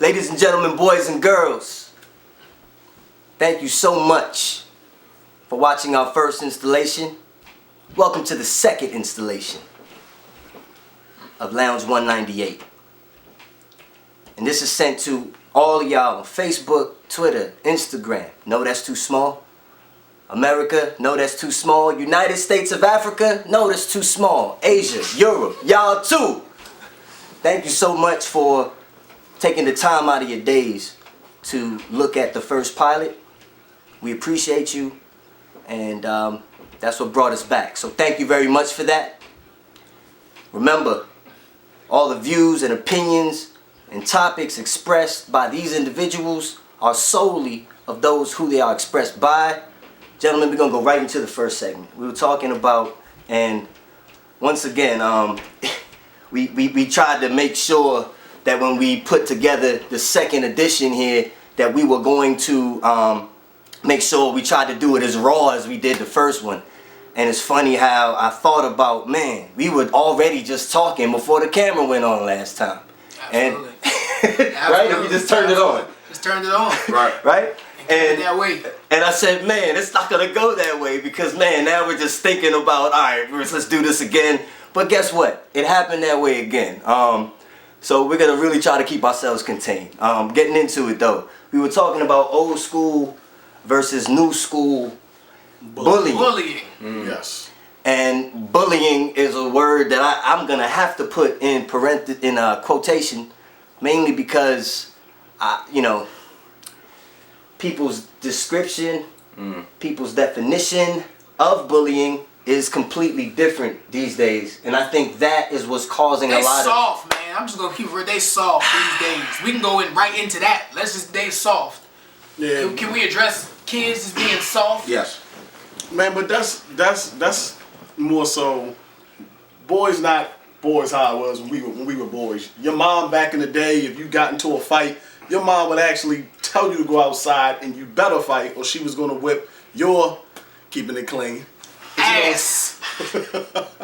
Ladies and gentlemen, boys and girls, thank you so much for watching our first installation. Welcome to the second installation of Lounge 198. And this is sent to all of y'all on Facebook, Twitter, Instagram. No, that's too small. America, no, that's too small. United States of Africa, no, that's too small. Asia, Europe, y'all too. Thank you so much for taking the time out of your days to look at the first pilot. We appreciate you, and that's what brought us back. So thank you very much for that. Remember, all the views and opinions and topics expressed by these individuals are solely of those who they are expressed by. Gentlemen, we're going to go right into the first segment. We were talking about, and once again, we tried to make sure that when we put together the second edition here, that we were going to make sure we tried to do it as raw as we did the first one. And it's funny how I thought about, man, we were already just talking before the camera went on last time. Absolutely. And right? And we just turned it on. Just turned it on. Right. Right? And that way. And I said, man, it's not gonna go that way because, man, now we're just thinking about, all right, let's do this again. But guess what? It happened that way again. So we're gonna really try to keep ourselves contained. Getting into it though, we were talking about old school versus new school bullying. Bullying. Yes. And bullying is a word that I'm gonna have to put in quotation, mainly because, people's description, people's definition of bullying is completely different these days, and I think that is what's causing a lot of. They soft, man. I'm just gonna keep it. They soft these days. We can go in right into that. Let's just they soft. Yeah. Can we address kids as being soft? Yes. Man, but that's more so. Boys not boys how it was when we were boys. Your mom back in the day, if you got into a fight, your mom would actually tell you to go outside and you better fight, or she was gonna whip your keeping it clean. Ass.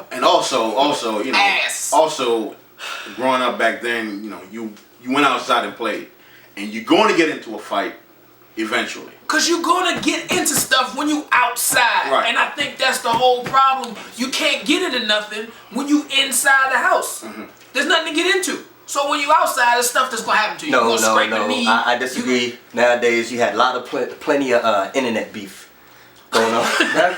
And also, Ass. also, growing up back then, you went outside and played, and you're going to get into a fight eventually. Cause you're gonna get into stuff when you outside, right. And I think that's the whole problem. You can't get into nothing when you inside the house. Mm-hmm. There's nothing to get into. So when you outside, there's stuff that's gonna happen to you. No, scrape a knee. I disagree. Nowadays, you had a lot of plenty of internet beef going on. That's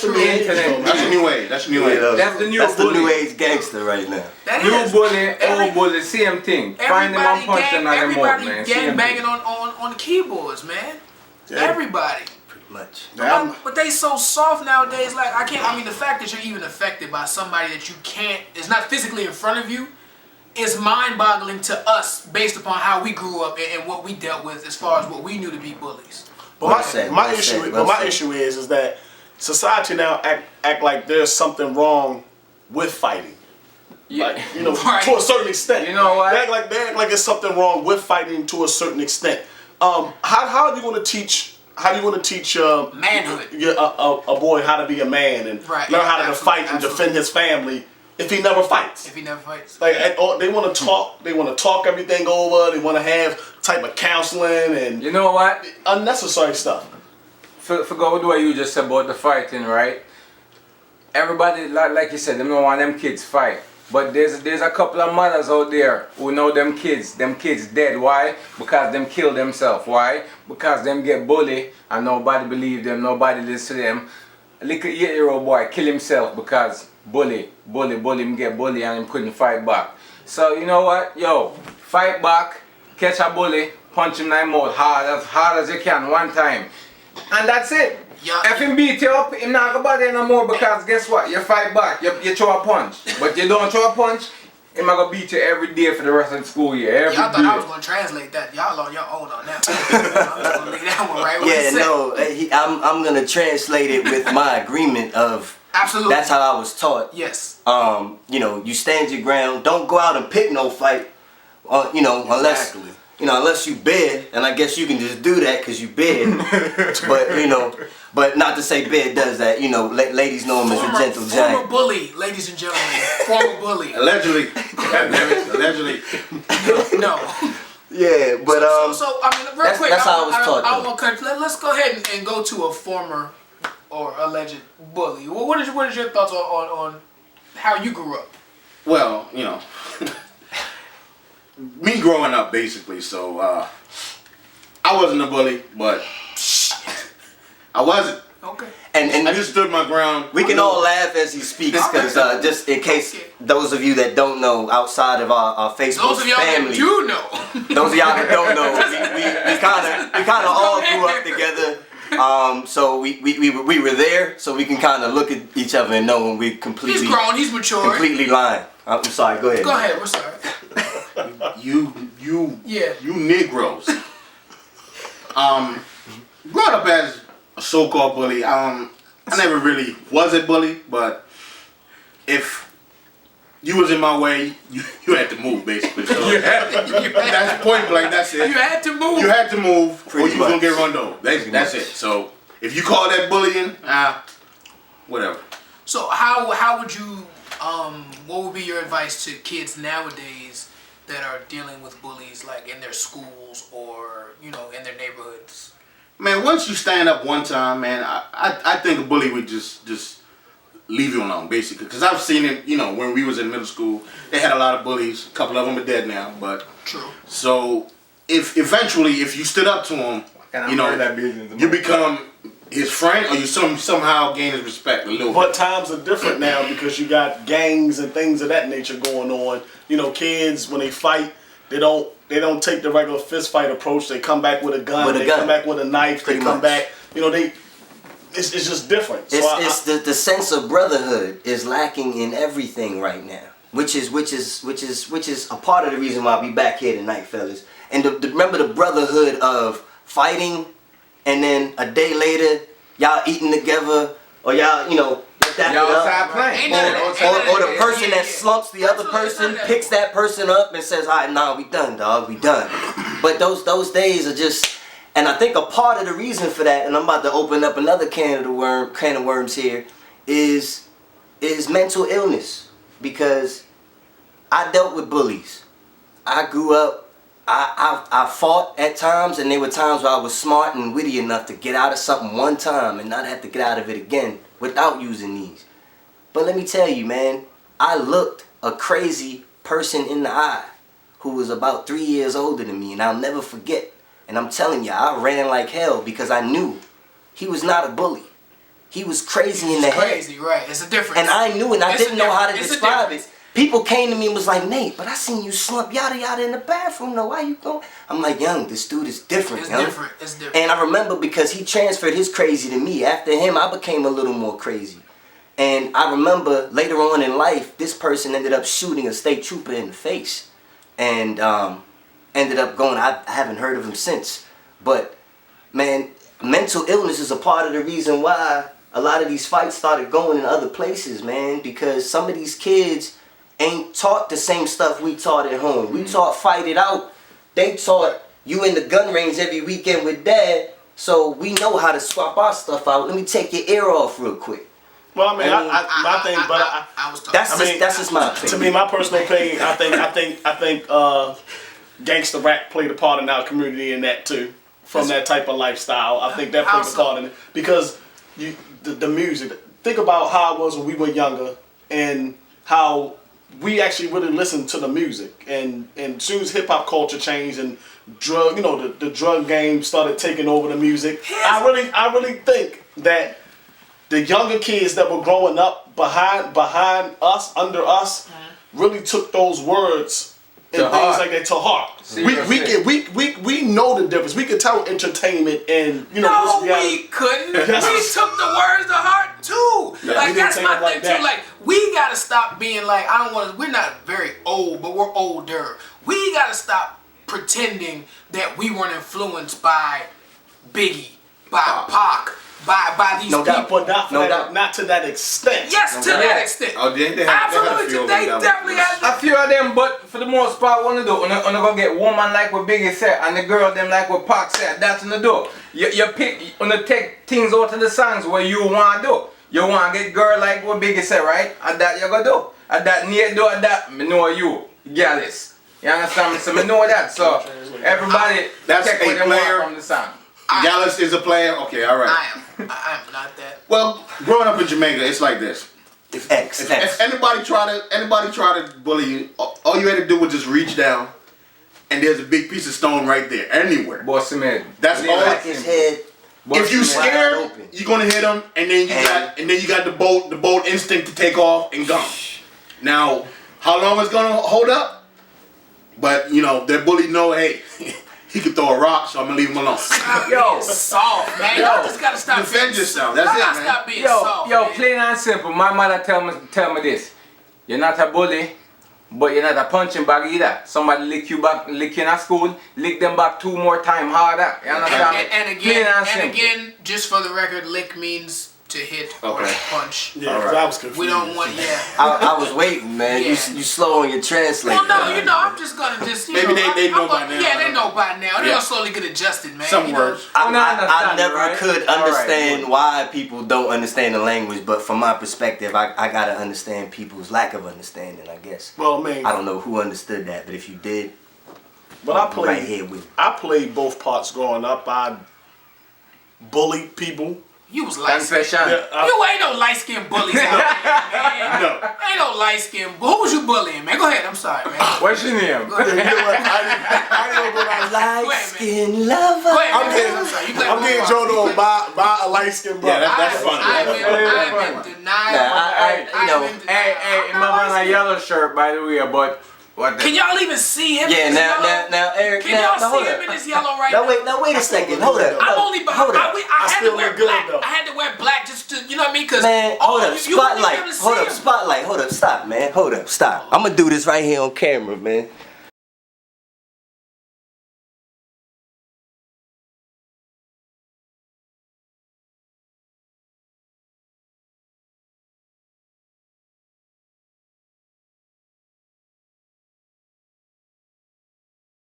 the new internet. That's the new age. That's the new age. That's the new age gangster right now. That new is. bully, old bully, same thing. Find them and punch them like them out, man. Everybody gang banging on the keyboards, man. Yeah. Everybody. Pretty much. But they so soft nowadays. Like I mean, the fact that you're even affected by somebody that you can't is not physically in front of you is mind-boggling to us based upon how we grew up and what we dealt with as far as what we knew to be bullies. But my issue is that society now act like there's something wrong with fighting. Yeah. Like, right. To a certain extent. You know what? They act like there's something wrong with fighting to a certain extent. How are you going to teach? How do you want to teach manhood? A boy how to be a man and learn how to fight and defend his family if he never fights? If he never fights. Like they want to talk. They want to talk everything over. They want to have type of counseling and you know what? Unnecessary stuff. Forgot what you just said about the fighting, right? Everybody, like you said, they don't want them kids fight. But there's a couple of mothers out there who know them kids dead. Why? Because them kill themselves. Why? Because them get bullied and nobody believe them, nobody listen to them. A little 8-year-old boy kill himself because bully him get bullied and him couldn't fight back. So you know what? Yo, fight back, catch a bully, punch him in the mouth as hard as you can one time. And that's it. Yeah. If him beat you up, him not gonna bother you no more because guess what? You fight back, you throw a punch. But you don't throw a punch, him gonna beat you every day for the rest of the school year. Every Y'all thought day. I was gonna translate that. Y'all on your own on that. I'm just gonna leave that one right where Yeah, no, I'm gonna translate it with my agreement of. Absolutely. That's how I was taught. Yes. You stand your ground. Don't go out and pick no fight. Unless unless you bed, and I guess you can just do that because you bed. But not to say bed does that. Ladies know him as a gentle giant. Former bully, ladies and gentlemen. Former bully. Allegedly. Allegedly. No. Yeah, but So I mean, real quick, that's how I was taught. I want to let's go ahead and go to a former or alleged bully. What is your thoughts on how you grew up? Well, me growing up basically. So I wasn't a bully, but I wasn't. Okay. And I just stood my ground. we can all laugh as he speaks because just in case those of you that don't know, outside of our Facebook Those of y'all family, that do know. those of y'all that don't know, we kind of all grew up together. So we were there, so we can kind of look at each other and know when we completely. He's grown. He's mature. Completely lying. I'm sorry. Go ahead. Go ahead. We're sorry. You Negroes. Growing up as a so-called bully, I never really was a bully, but if you was in my way, you had to move basically. So that's point blank. That's it. You had to move. You had to move, Pretty or you was gonna much. get run over. That's it. So if you call that bullying, whatever. So how would you what would be your advice to kids nowadays that are dealing with bullies, like in their schools or in their neighborhoods? Man, once you stand up one time, man, I think a bully would just leave you alone, basically. Because I've seen it, when we was in middle school, they had a lot of bullies. A couple of them are dead now, but True. So if you stood up to him, you become his friend, or you somehow gain his respect a little But bit. times are different now because you got gangs and things of that nature going on. Kids when they fight, they don't take the regular fist fight approach. They come back with a gun. Come back with a knife. Pretty they come much. back. It's just different. It's the sense of brotherhood is lacking in everything right now, which is a part of the reason why we back here tonight, fellas. And remember the brotherhood of fighting, and then a day later y'all eating together, or y'all that Y'all outside playing. or the person that slumps the other person picks that person up and says, "All right, nah, we done, dog, we done." But those days are just. And I think a part of the reason for that, and I'm about to open up another can of worms here, is mental illness. Because I dealt with bullies. I grew up, I fought at times, and there were times where I was smart and witty enough to get out of something one time and not have to get out of it again without using these. But let me tell you, man, I looked a crazy person in the eye who was about 3 years older than me, and I'll never forget. And I'm telling you, I ran like hell because I knew he was not a bully. He was crazy in the head. Crazy, right? It's a difference. And I knew it, and I didn't know how to It's a describe difference. it. People came to me and was like, "Nate, but I seen you slump yada yada in the bathroom though. Why you going?" I'm like, "Young, this dude is different, It's young." different. It's different. And I remember because he transferred his crazy to me. After him, I became a little more crazy. And I remember later on in life, this person ended up shooting a state trooper in the face. And ended up going, I haven't heard of him since. But, man, mental illness is a part of the reason why a lot of these fights started going in other places, man. Because some of these kids ain't taught the same stuff we taught at home. We taught fight it out. They taught you in the gun range every weekend with dad. So we know how to swap our stuff out. Let me take your ear off real quick. Well, I mean, my thing, but I was talking. That's just my opinion. to me, my personal opinion, I think gangster rap played a part in our community in that too. From that type of lifestyle, I think that played a part in it because the music. Think about how it was when we were younger and how we actually really listened to the music. And as soon as hip hop culture changed and the drug game started taking over the music, I really think that the younger kids that were growing up behind us, under us, really took those words and things like that to heart. We know the difference. We can tell entertainment and No, we couldn't. Yes. We took the words to heart too. Yeah, we Like didn't that's take my it like thing that. too. Like we gotta stop being like we're not very old, but we're older. We gotta stop pretending that we weren't influenced by Biggie, by Pac, by these No doubt. people. But not, No doubt. not to that extent. Yes, to that extent. Oh, they had a Absolutely, few of they them. definitely had. A few of them, but for the most part, wanna do. Wanna go get woman like what Biggie said, and the girl them like what Pac said. That's in the door. You pick, wanna take things out of the songs where you wanna do. You wanna get girl like what Biggie said, right? And that you gonna do. And that Nate do, and that me know you, Gallus. You understand me? So me know that. So everybody, That's take a what they want player. from the song. Gallus is a player. Okay, all right. I am not that. Well, growing up in Jamaica, it's like this. X. If anybody try to bully you, all you had to do was just reach down, and there's a big piece of stone right there, anywhere. Boss him head. That's all. Crack his head. If you Wide scared, open. you're gonna hit him, and then you got the bold instinct to take off and go. Now, how long it's gonna hold up? But you know, that bully know, hey, he can throw a rock, so I'm gonna leave him alone. Yo, soft, man. Y'all just gotta stop Defend being yourself. That's it, Y'all gotta man. stop being soft. Yo, man. plain and simple. My mother tell me this. You're not a bully, but you're not a punching bag either. Somebody lick you in at school, lick them back 2 more times harder. You understand? And Plain again, simple. just for the record, lick means to hit or Okay. punch. Yeah, 'cause I was confused. We don't want, yeah. I was waiting, man. Yeah. You slow on your translate. Well, no, you know, I'm just gonna just, you Maybe know, they know I'm by gonna- now. Yeah, they know by now. They're Yeah. gonna slowly get adjusted, man. Some you know? words. I Well, I understand never it, right? could All right, understand good. why people don't understand the language, but from my perspective, I gotta understand people's lack of understanding, I guess. Well, man, I don't know who understood that, but if you did, but I right played. here with you. I played both parts growing up. I bullied people. You was light skinned. Confession. Yeah, You ain't no light skinned bullies out there, man. No. Ain't no light skinned. Who was you bullying, man? Go ahead. I'm sorry, man. What's your name? You know what? I didn't go like Light skin lover. Go ahead, I'm man. getting, I'm sorry. You play I'm getting one Joe to buy a light skinned brother. Yeah, that's funny. I That's am in denial. Nah, you know. Hey, my man a yellow shirt, by the way, but what Can the... y'all even see him? Yeah, in this now, yellow? Eric, Can now, y'all hold see up. him in this yellow right now? Now wait a second. Hold up. I'm only behind. Hold up. I had still to wear look good, black. though. I had to wear black just to, you know what I mean? Cause Man, hold up, you wouldn't be spotlight. able to see Hold up, him. spotlight. Hold up, stop, man. Hold up, stop. I'm gonna do this right here on camera, man.